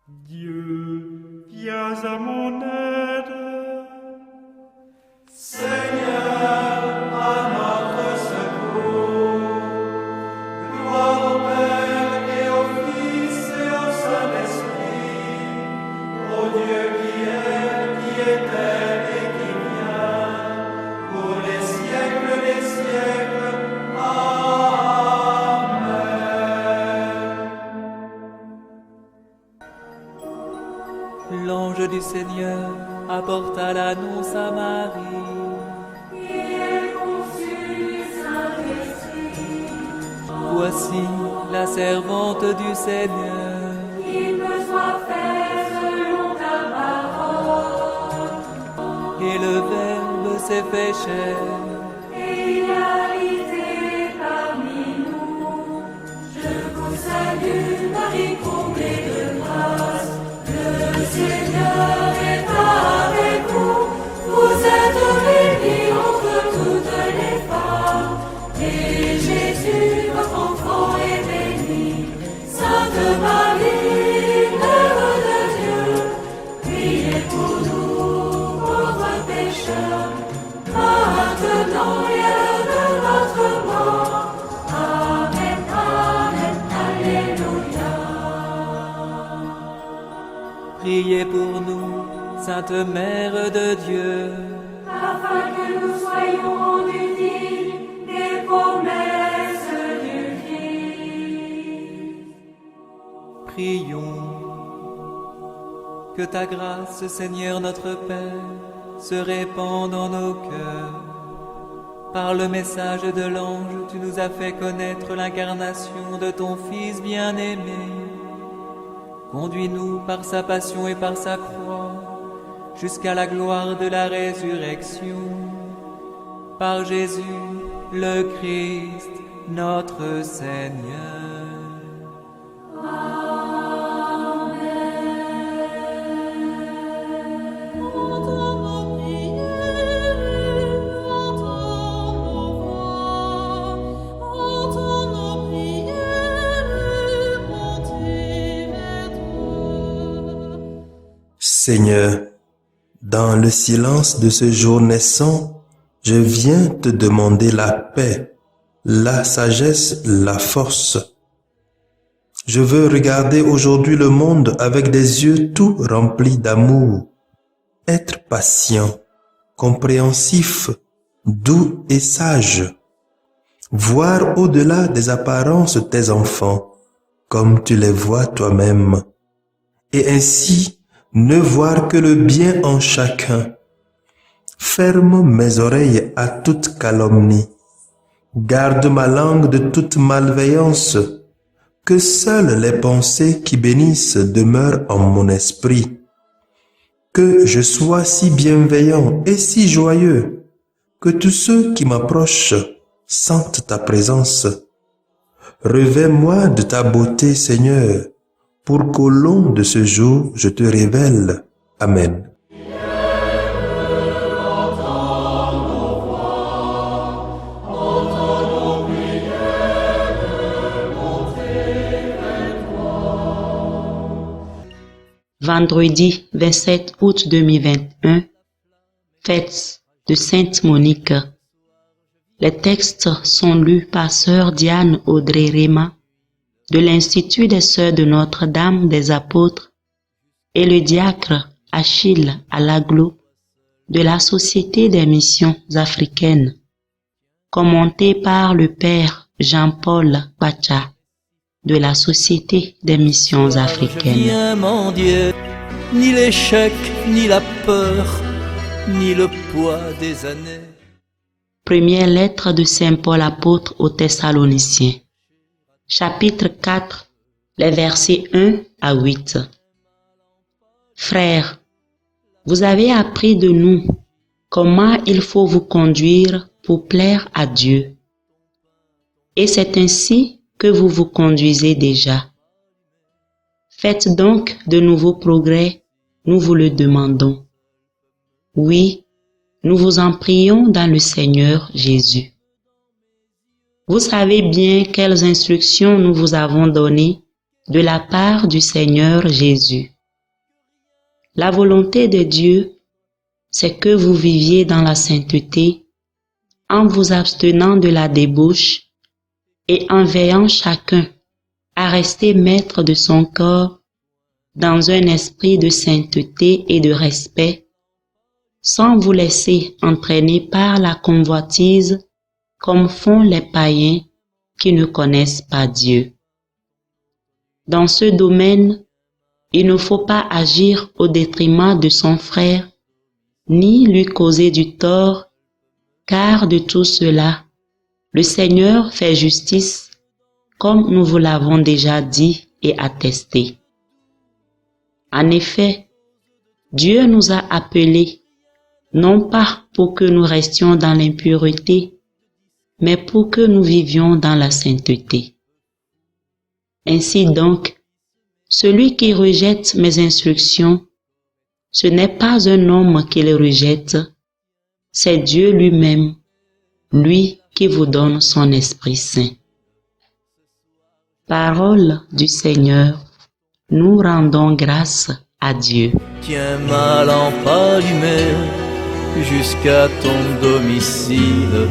Dieu, viens à mon aide. Seigneur, à notre secours. Gloire au Père et au Fils et au Saint-Esprit, au Dieu qui est, qui était et qui vient, pour les siècles des siècles. Amen. L'ange du Seigneur apporta l'annonce à Marie. Voici la servante du Seigneur. Qu'il me soit fait selon ta parole. Et le Verbe s'est fait chair. Et il a habité parmi nous. Je vous salue, Marie comblée de grâce. Le Seigneur est avec vous. Vous êtes bénie entre toutes les femmes. Et Jésus, votre enfant, est béni. Sainte Marie, Mère de Dieu, priez pour nous, pauvres pécheurs, maintenant et à l'heure de notre mort. Amen, Amen, Alléluia. Priez pour nous, Sainte Mère de Dieu. Afin que nous soyons rendus dignes des promesses du Christ. Prions. Que ta grâce, Seigneur notre Père, se répande en nos cœurs. Par le message de l'ange, tu nous as fait connaître l'incarnation de ton Fils bien-aimé. Conduis-nous par sa passion et par sa croix, jusqu'à la gloire de la résurrection. Par Jésus, le Christ, notre Seigneur. Seigneur, dans le silence de ce jour naissant, je viens te demander la paix, la sagesse, la force. Je veux regarder aujourd'hui le monde avec des yeux tout remplis d'amour, être patient, compréhensif, doux et sage, voir au-delà des apparences tes enfants, comme tu les vois toi-même, et ainsi ne voir que le bien en chacun. Ferme mes oreilles à toute calomnie. Garde ma langue de toute malveillance. Que seules les pensées qui bénissent demeurent en mon esprit. Que je sois si bienveillant et si joyeux, que tous ceux qui m'approchent sentent ta présence. Revêts-moi de ta beauté, Seigneur, pour qu'au long de ce jour, je te révèle. Amen. Vendredi 27 août 2021, fête de Sainte Monique. Les textes sont lus par Sœur Diane Audrey Réma de l'Institut des Sœurs de Notre-Dame des Apôtres et le diacre Achille Alaglo de la Société des Missions Africaines, commenté par le Père Jean-Paul Pacha de la Société des Missions Africaines. Viens, mon Dieu, ni l'échec, ni la peur, ni le poids des années. Première lettre de Saint Paul apôtre aux Thessaloniciens. Chapitre 4, les versets 1 à 8. Frères, vous avez appris de nous comment il faut vous conduire pour plaire à Dieu. Et c'est ainsi que vous vous conduisez déjà. Faites donc de nouveaux progrès, nous vous le demandons. Oui, nous vous en prions dans le Seigneur Jésus. Vous savez bien quelles instructions nous vous avons données de la part du Seigneur Jésus. La volonté de Dieu, c'est que vous viviez dans la sainteté en vous abstenant de la débauche et en veillant chacun à rester maître de son corps dans un esprit de sainteté et de respect, sans vous laisser entraîner par la convoitise comme font les païens qui ne connaissent pas Dieu. Dans ce domaine, il ne faut pas agir au détriment de son frère, ni lui causer du tort, car de tout cela, le Seigneur fait justice, comme nous vous l'avons déjà dit et attesté. En effet, Dieu nous a appelés, non pas pour que nous restions dans l'impureté, mais pour que nous vivions dans la sainteté. Ainsi donc, celui qui rejette mes instructions, ce n'est pas un homme qui les rejette, c'est Dieu lui-même, lui qui vous donne son Esprit Saint. Parole du Seigneur, nous rendons grâce à Dieu. Tiens ma lampe allumée jusqu'à ton domicile,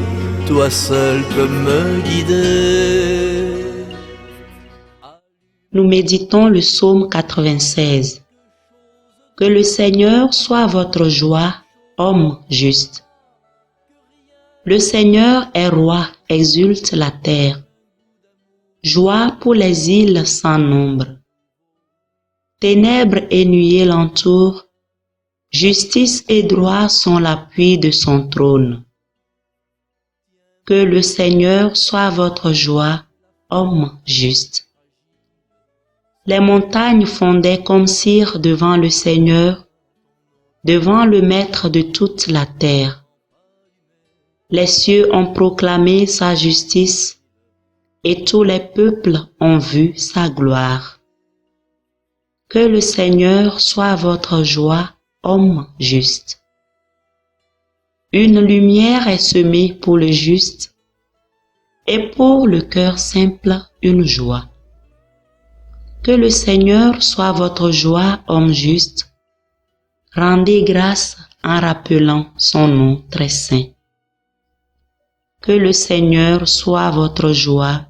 toi seul peux me guider. Nous méditons le psaume 96. Que le Seigneur soit votre joie, homme juste. Le Seigneur est roi, exulte la terre. Joie pour les îles sans nombre. Ténèbres et nuées l'entourent, justice et droit sont l'appui de son trône. Que le Seigneur soit votre joie, homme juste. Les montagnes fondaient comme cire devant le Seigneur, devant le Maître de toute la terre. Les cieux ont proclamé sa justice, et tous les peuples ont vu sa gloire. Que le Seigneur soit votre joie, homme juste. Une lumière est semée pour le juste, et pour le cœur simple une joie. Que le Seigneur soit votre joie, homme juste. Rendez grâce en rappelant son nom très saint. Que le Seigneur soit votre joie,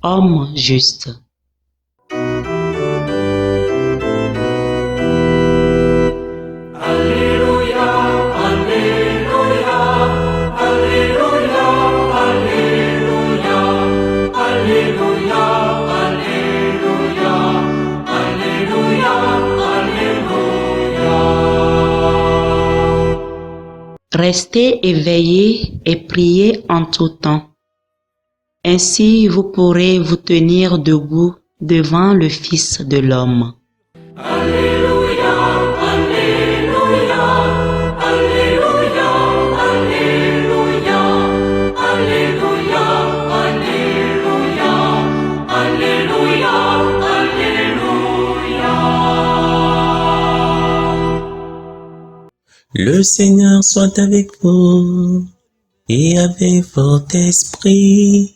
homme juste. Restez éveillés et priez en tout temps. Ainsi vous pourrez vous tenir debout devant le Fils de l'homme. Alléluia, Alléluia, Alléluia, Alléluia, Alléluia, Alléluia, Alléluia, Alléluia. Le Seigneur soit avec vous et avec votre esprit.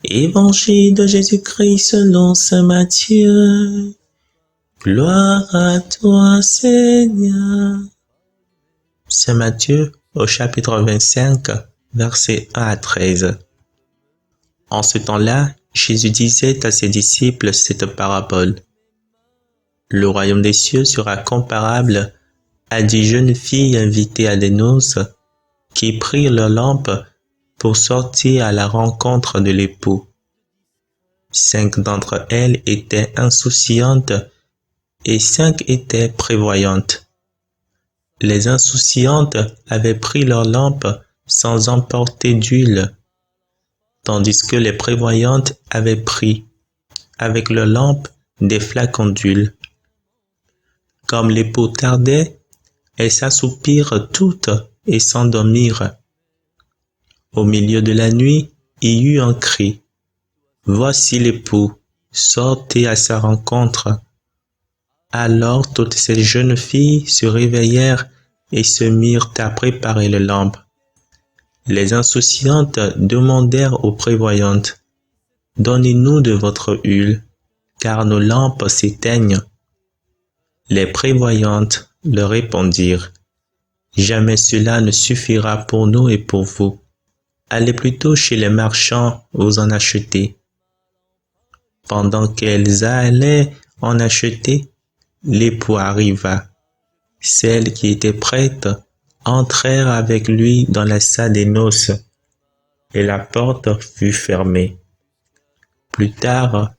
Évangile de Jésus-Christ selon saint Matthieu. Gloire à toi, Seigneur. Saint Matthieu au chapitre 25, versets 1 à 13. En ce temps-là, Jésus disait à ses disciples cette parabole. Le royaume des cieux sera comparable à 10 jeunes filles invitées à des noces qui prirent leur lampe pour sortir à la rencontre de l'époux. 5 d'entre elles étaient insouciantes et 5 étaient prévoyantes. Les insouciantes avaient pris leur lampe sans emporter d'huile, tandis que les prévoyantes avaient pris, avec leur lampe, des flacons d'huile. Comme l'époux tardait, elles s'assoupirent toutes et s'endormirent. Au milieu de la nuit, il y eut un cri. Voici l'époux, sortez à sa rencontre. Alors toutes ces jeunes filles se réveillèrent et se mirent à préparer les lampes. Les insouciantes demandèrent aux prévoyantes, « Donnez-nous de votre huile, car nos lampes s'éteignent. » Les prévoyantes leur répondirent, « Jamais cela ne suffira pour nous et pour vous. Allez plutôt chez les marchands vous en acheter. » Pendant qu'elles allaient en acheter, l'époux arriva. Celles qui étaient prêtes entrèrent avec lui dans la salle des noces, et la porte fut fermée. Plus tard,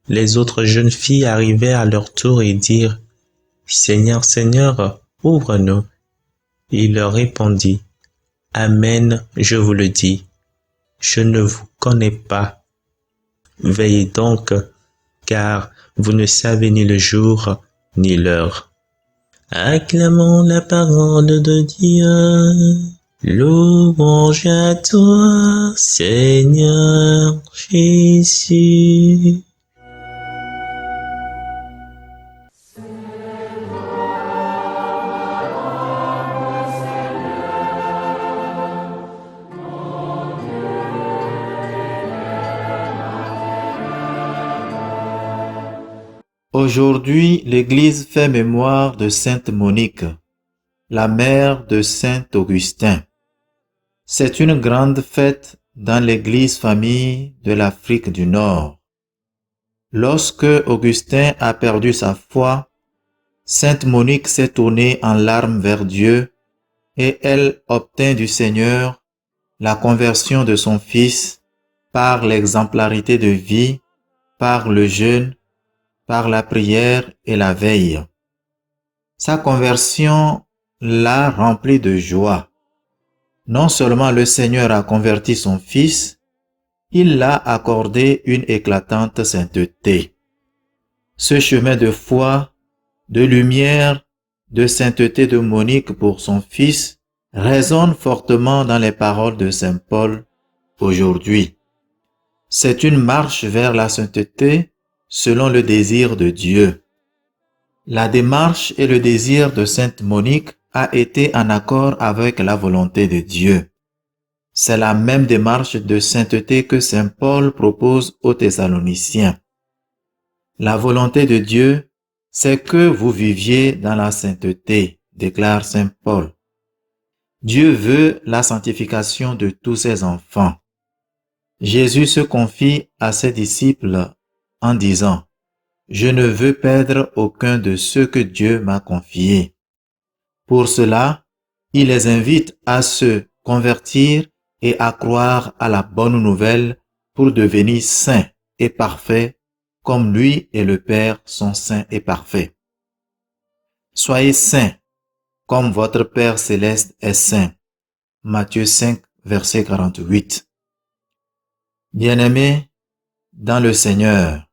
les autres jeunes filles arrivèrent à leur tour et dirent, « Seigneur, Seigneur, ouvre-nous. » Il leur répondit, « Amen, je vous le dis, je ne vous connais pas. Veillez donc, car vous ne savez ni le jour ni l'heure. » Acclamons la parole de Dieu. Louange à toi, Seigneur Jésus. Aujourd'hui, l'Église fait mémoire de Sainte Monique, la mère de Saint Augustin. C'est une grande fête dans l'Église famille de l'Afrique du Nord. Lorsque Augustin a perdu sa foi, Sainte Monique s'est tournée en larmes vers Dieu et elle obtint du Seigneur la conversion de son fils par l'exemplarité de vie, par le jeûne, par la prière et la veille. Sa conversion l'a rempli de joie. Non seulement le Seigneur a converti son fils, il l'a accordé une éclatante sainteté. Ce chemin de foi, de lumière, de sainteté de Monique pour son fils résonne fortement dans les paroles de Saint Paul aujourd'hui. C'est une marche vers la sainteté selon le désir de Dieu. La démarche et le désir de Sainte Monique a été en accord avec la volonté de Dieu. C'est la même démarche de sainteté que Saint Paul propose aux Thessaloniciens. La volonté de Dieu, c'est que vous viviez dans la sainteté, déclare Saint Paul. Dieu veut la sanctification de tous ses enfants. Jésus se confie à ses disciples en disant, « Je ne veux perdre aucun de ceux que Dieu m'a confiés. » Pour cela, il les invite à se convertir et à croire à la bonne nouvelle pour devenir saints et parfaits comme lui et le Père sont saints et parfaits. Soyez saints comme votre Père céleste est saint. Matthieu 5, verset 48. Bien-aimés, dans le Seigneur,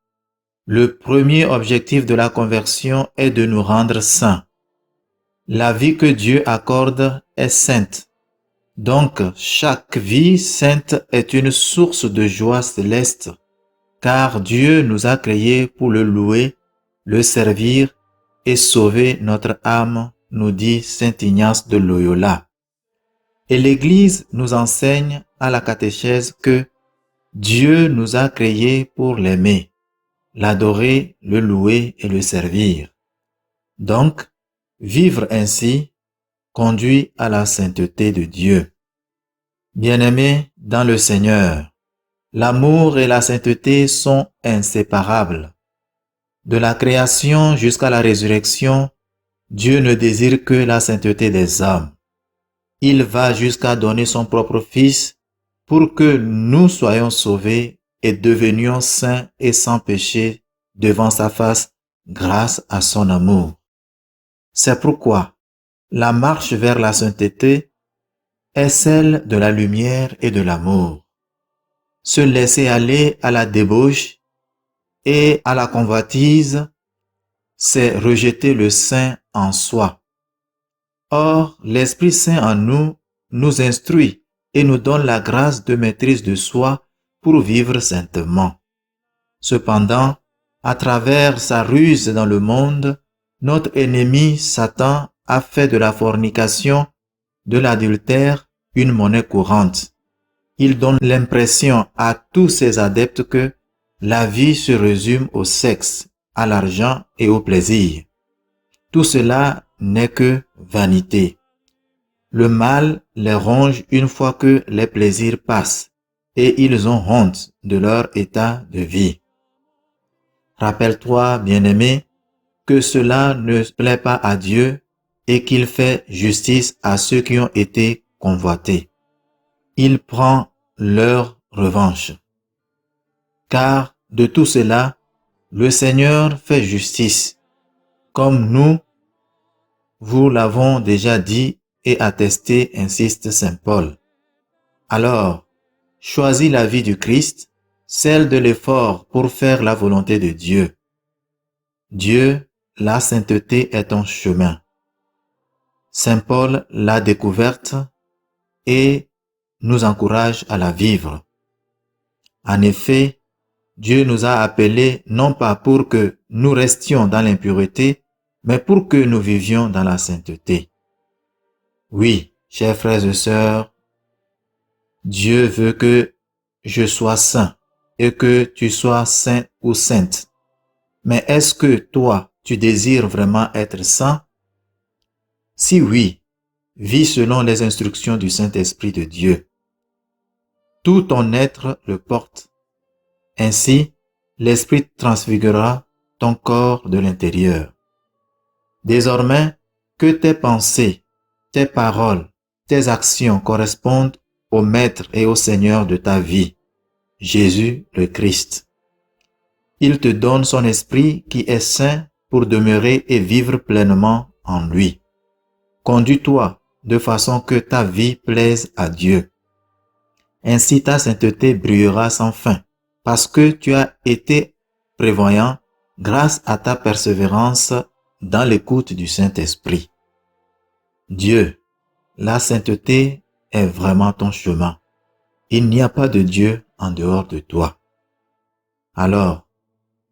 le premier objectif de la conversion est de nous rendre saints. La vie que Dieu accorde est sainte. Donc, chaque vie sainte est une source de joie céleste, car Dieu nous a créés pour le louer, le servir et sauver notre âme, nous dit Saint Ignace de Loyola. Et l'Église nous enseigne à la catéchèse que Dieu nous a créés pour l'aimer, l'adorer, le louer et le servir. Donc, vivre ainsi conduit à la sainteté de Dieu. Bien-aimés dans le Seigneur, l'amour et la sainteté sont inséparables. De la création jusqu'à la résurrection, Dieu ne désire que la sainteté des hommes. Il va jusqu'à donner son propre Fils pour que nous soyons sauvés et devenions saints et sans péché devant sa face grâce à son amour. C'est pourquoi la marche vers la sainteté est celle de la lumière et de l'amour. Se laisser aller à la débauche et à la convoitise, c'est rejeter le saint en soi. Or, l'Esprit Saint en nous nous instruit et nous donne la grâce de maîtrise de soi pour vivre saintement. Cependant, à travers sa ruse dans le monde, notre ennemi Satan a fait de la fornication, de l'adultère, une monnaie courante. Il donne l'impression à tous ses adeptes que la vie se résume au sexe, à l'argent et au plaisir. Tout cela n'est que vanité. Le mal les ronge une fois que les plaisirs passent et ils ont honte de leur état de vie. Rappelle-toi, bien-aimé, que cela ne plaît pas à Dieu et qu'il fait justice à ceux qui ont été convoités. Il prend leur revanche. Car de tout cela, le Seigneur fait justice, comme nous vous l'avons déjà dit et attesté, insiste saint Paul. Alors, choisis la vie du Christ, celle de l'effort pour faire la volonté de Dieu. Dieu, la sainteté est ton chemin. Saint Paul l'a découverte et nous encourage à la vivre. En effet, Dieu nous a appelés non pas pour que nous restions dans l'impureté, mais pour que nous vivions dans la sainteté. Oui, chers frères et sœurs, Dieu veut que je sois saint et que tu sois saint ou sainte. Mais est-ce que toi, tu désires vraiment être saint? Si oui, vis selon les instructions du Saint-Esprit de Dieu. Tout ton être le porte. Ainsi, l'Esprit transfigurera ton corps de l'intérieur. Désormais, que tes pensées, tes paroles, tes actions correspondent au Maître et au Seigneur de ta vie, Jésus le Christ. Il te donne son Esprit qui est saint pour demeurer et vivre pleinement en lui. Conduis-toi de façon que ta vie plaise à Dieu. Ainsi ta sainteté brillera sans fin, parce que tu as été prévoyant grâce à ta persévérance dans l'écoute du Saint-Esprit. Dieu, la sainteté est vraiment ton chemin. Il n'y a pas de Dieu en dehors de toi. Alors,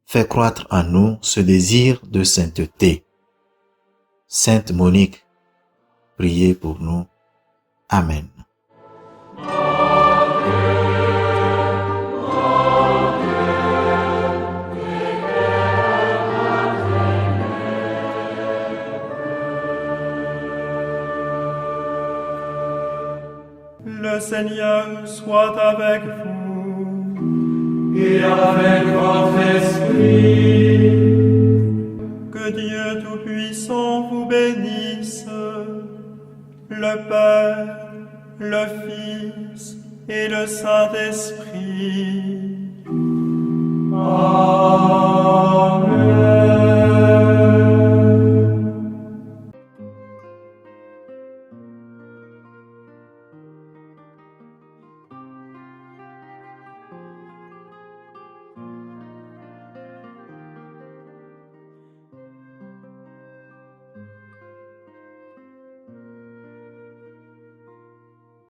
fais croître en nous ce désir de sainteté. Sainte Monique, priez pour nous. Amen. Le Seigneur soit avec vous. Et avec votre esprit. Que Dieu Tout-Puissant vous bénisse, le Père, le Fils et le Saint-Esprit.